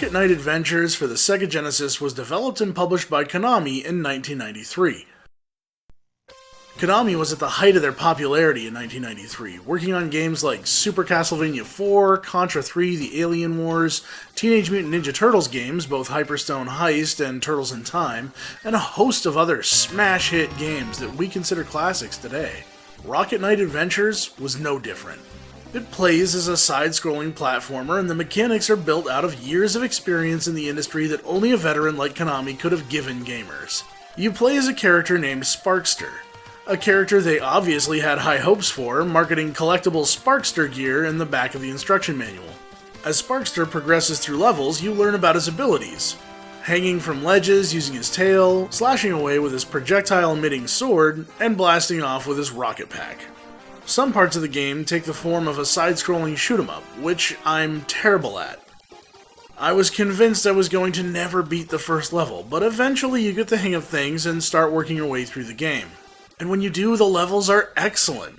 Rocket Knight Adventures for the Sega Genesis was developed and published by Konami in 1993. Konami was at the height of their popularity in 1993, working on games like Super Castlevania IV, Contra 3, The Alien Wars, Teenage Mutant Ninja Turtles games, both Hyperstone Heist and Turtles in Time, and a host of other smash hit games that we consider classics today. Rocket Knight Adventures was no different. It plays as a side-scrolling platformer, and the mechanics are built out of years of experience in the industry that only a veteran like Konami could have given gamers. You play as a character named Sparkster, a character they obviously had high hopes for, marketing collectible Sparkster gear in the back of the instruction manual. As Sparkster progresses through levels, you learn about his abilities. Hanging from ledges using his tail, slashing away with his projectile-emitting sword, and blasting off with his rocket pack. Some parts of the game take the form of a side-scrolling shoot-'em-up, which I'm terrible at. I was convinced I was going to never beat the first level, but eventually you get the hang of things and start working your way through the game. And when you do, the levels are excellent.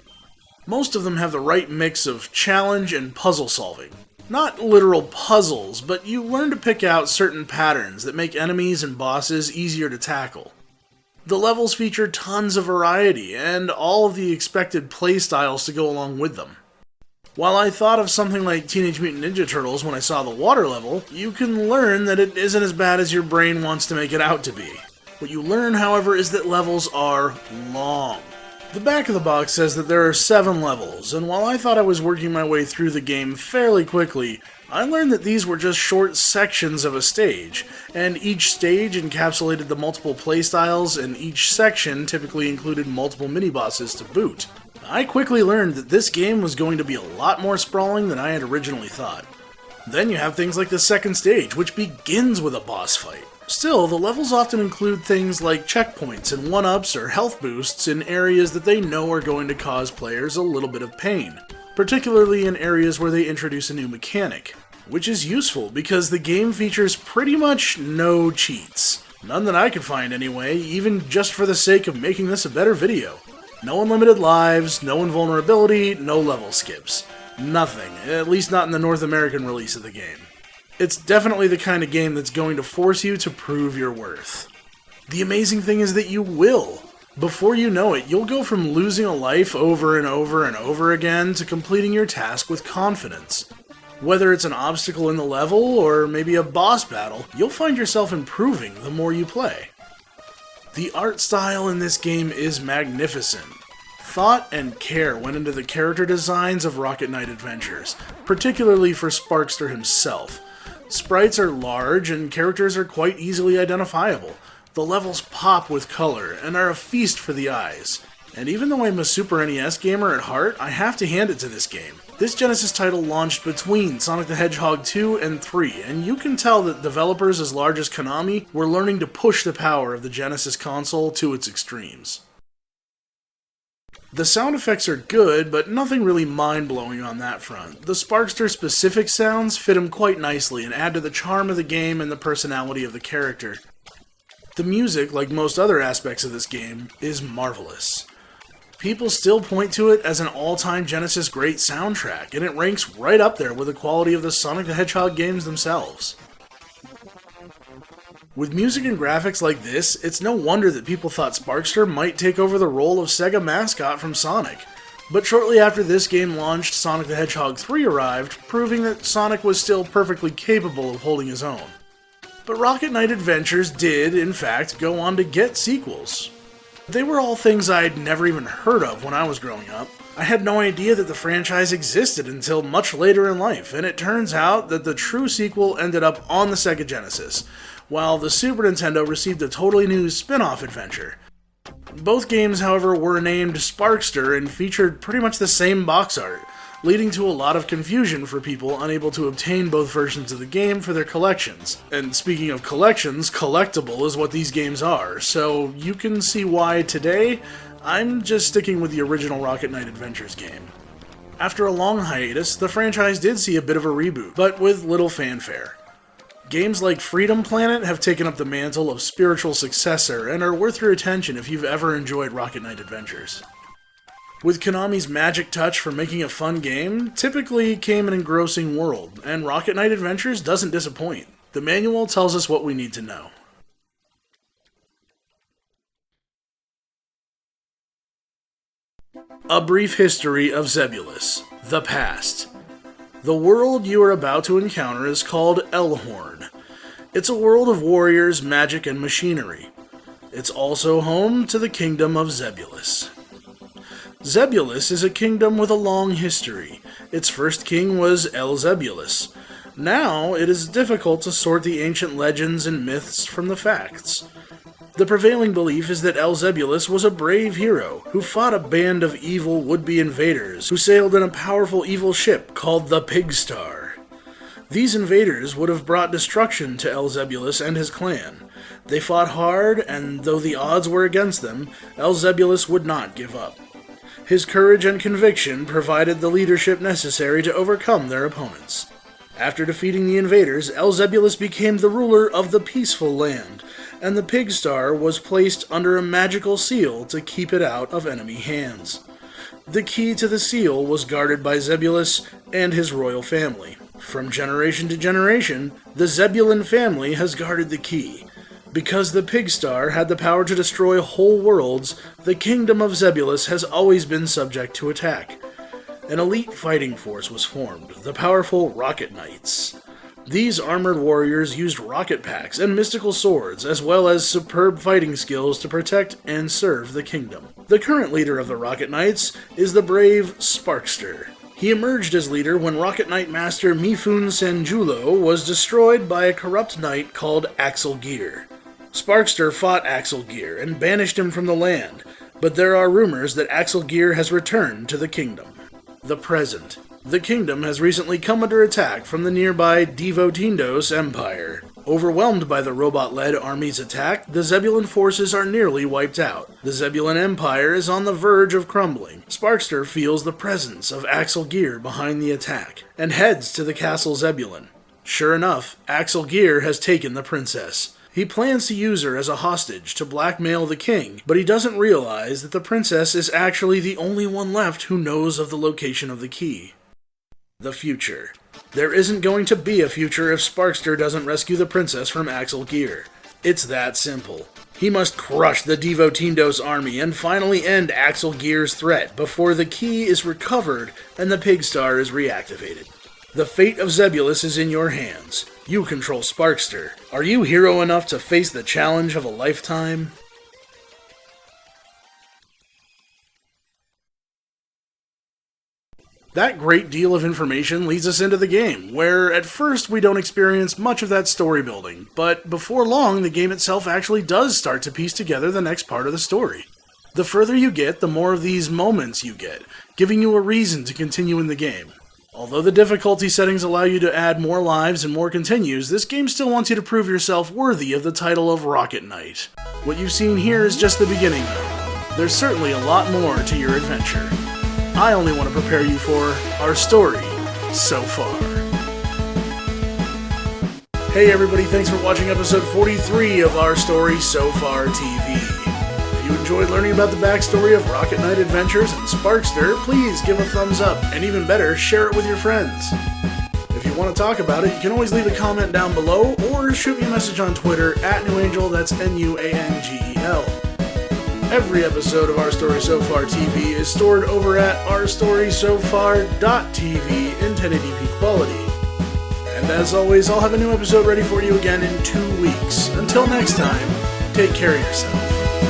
Most of them have the right mix of challenge and puzzle solving. Not literal puzzles, but you learn to pick out certain patterns that make enemies and bosses easier to tackle. The levels feature tons of variety, and all of the expected playstyles to go along with them. While I thought of something like Teenage Mutant Ninja Turtles when I saw the water level, you can learn that it isn't as bad as your brain wants to make it out to be. What you learn, however, is that levels are long. The back of the box says that there are 7 levels, and while I thought I was working my way through the game fairly quickly, I learned that these were just short sections of a stage, and each stage encapsulated the multiple playstyles, and each section typically included multiple mini-bosses to boot. I quickly learned that this game was going to be a lot more sprawling than I had originally thought. Then you have things like the second stage, which begins with a boss fight. Still, the levels often include things like checkpoints and 1-ups or health boosts in areas that they know are going to cause players a little bit of pain, particularly in areas where they introduce a new mechanic, which is useful because the game features pretty much no cheats. None that I could find anyway, even just for the sake of making this a better video. No unlimited lives, no invulnerability, no level skips. Nothing, at least not in the North American release of the game. It's definitely the kind of game that's going to force you to prove your worth. The amazing thing is that you will. Before you know it, you'll go from losing a life over and over and over again to completing your task with confidence. Whether it's an obstacle in the level or maybe a boss battle, you'll find yourself improving the more you play. The art style in this game is magnificent. Thought and care went into the character designs of Rocket Knight Adventures, particularly for Sparkster himself. Sprites are large and characters are quite easily identifiable. The levels pop with color and are a feast for the eyes. And even though I'm a Super NES gamer at heart, I have to hand it to this game. This Genesis title launched between Sonic the Hedgehog 2 and 3, and you can tell that developers as large as Konami were learning to push the power of the Genesis console to its extremes. The sound effects are good, but nothing really mind-blowing on that front. The Sparkster-specific sounds fit him quite nicely and add to the charm of the game and the personality of the character. The music, like most other aspects of this game, is marvelous. People still point to it as an all-time Genesis great soundtrack, and it ranks right up there with the quality of the Sonic the Hedgehog games themselves. With music and graphics like this, it's no wonder that people thought Sparkster might take over the role of Sega mascot from Sonic. But shortly after this game launched, Sonic the Hedgehog 3 arrived, proving that Sonic was still perfectly capable of holding his own. But Rocket Knight Adventures did, in fact, go on to get sequels. They were all things I'd never even heard of when I was growing up. I had no idea that the franchise existed until much later in life, and it turns out that the true sequel ended up on the Sega Genesis, while the Super Nintendo received a totally new spin-off adventure. Both games, however, were named Sparkster and featured pretty much the same box art, leading to a lot of confusion for people unable to obtain both versions of the game for their collections. And speaking of collections, collectible is what these games are, so you can see why today, I'm just sticking with the original Rocket Knight Adventures game. After a long hiatus, the franchise did see a bit of a reboot, but with little fanfare. Games like Freedom Planet have taken up the mantle of spiritual successor and are worth your attention if you've ever enjoyed Rocket Knight Adventures. With Konami's magic touch for making a fun game, typically came an engrossing world, and Rocket Knight Adventures doesn't disappoint. The manual tells us what we need to know. A brief history of Zebulus, the past. The world you are about to encounter is called Elhorn. It's a world of warriors, magic, and machinery. It's also home to the kingdom of Zebulus. Zebulus is a kingdom with a long history. Its first king was Elzebulus. Now it is difficult to sort the ancient legends and myths from the facts. The prevailing belief is that Elzebulus was a brave hero who fought a band of evil would-be invaders who sailed in a powerful evil ship called the Pigstar. These invaders would have brought destruction to Elzebulus and his clan. They fought hard, and though the odds were against them, Elzebulus would not give up. His courage and conviction provided the leadership necessary to overcome their opponents. After defeating the invaders, Elzebulus became the ruler of the peaceful land, and the Pigstar was placed under a magical seal to keep it out of enemy hands. The key to the seal was guarded by Zebulus and his royal family. From generation to generation, the Zebulun family has guarded the key. Because the Pigstar had the power to destroy whole worlds, the kingdom of Zebulus has always been subject to attack. An elite fighting force was formed, the powerful Rocket Knights. These armored warriors used rocket packs and mystical swords, as well as superb fighting skills to protect and serve the kingdom. The current leader of the Rocket Knights is the brave Sparkster. He emerged as leader when Rocket Knight Master Mifun Sanjulo was destroyed by a corrupt knight called Axel Gear. Sparkster fought Axel Gear and banished him from the land, but there are rumors that Axel Gear has returned to the kingdom. The present. The kingdom has recently come under attack from the nearby Devotindos Empire. Overwhelmed by the robot-led army's attack, the Zebulun forces are nearly wiped out. The Zebulun Empire is on the verge of crumbling. Sparkster feels the presence of Axel Gear behind the attack, and heads to the castle Zebulun. Sure enough, Axel Gear has taken the princess. He plans to use her as a hostage to blackmail the king, but he doesn't realize that the princess is actually the only one left who knows of the location of the key. The future. There isn't going to be a future if Sparkster doesn't rescue the princess from Axel Gear. It's that simple. He must crush the Devotindos army and finally end Axel Gear's threat before the key is recovered and the Pigstar is reactivated. The fate of Zebulus is in your hands. You control Sparkster. Are you hero enough to face the challenge of a lifetime? That great deal of information leads us into the game, where at first we don't experience much of that story building, but before long the game itself actually does start to piece together the next part of the story. The further you get, the more of these moments you get, giving you a reason to continue in the game. Although the difficulty settings allow you to add more lives and more continues, this game still wants you to prove yourself worthy of the title of Rocket Knight. What you've seen here is just the beginning though. There's certainly a lot more to your adventure. I only want to prepare you for our story so far. Hey everybody, thanks for watching episode 43 of Our Story So Far TV. If you enjoyed learning about the backstory of Rocket Knight Adventures and Sparkster, please give a thumbs up, and even better, share it with your friends. If you want to talk about it, you can always leave a comment down below, or shoot me a message on Twitter, @NewAngel, that's NUANGEL. Every episode of Our Story So Far TV is stored over at ourstorysofar.tv in 1080p quality. And as always, I'll have a new episode ready for you again in 2 weeks. Until next time, take care of yourself.